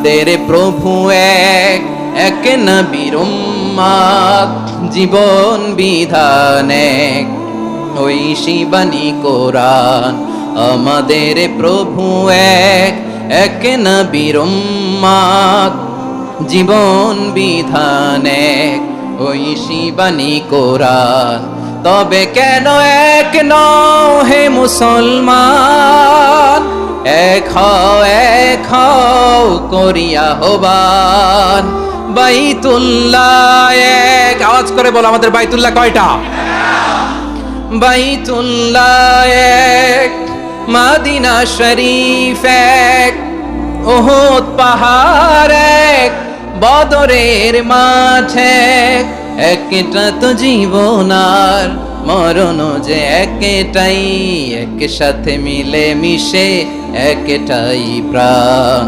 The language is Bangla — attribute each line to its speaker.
Speaker 1: আমাদের প্রভু এক, এক নবীর উম্মত, জীবন বিধান এক, ওই শিবানী কোরআন। আমাদের প্রভু এক, এক নবীর উম্মত, জীবন বিধান এক, ওই শিবানী কোরআন। তবে কেন এক নও হে মুসলমান, এক হও করিয়া আহ্বান। বাইতুল্লাহ এক, আওয়াজ করে বলো আমাদের বাইতুল্লাহ কয়টা? বাইতুল্লাহ এক, মদিনা শরীফ এক, উহুদ পাহাড় এক, বদরের মাঠ এক। একটা তো জীবন আর মরণ যে একটাই, এক সাথে মিলে মিশে একটাই প্রাণ।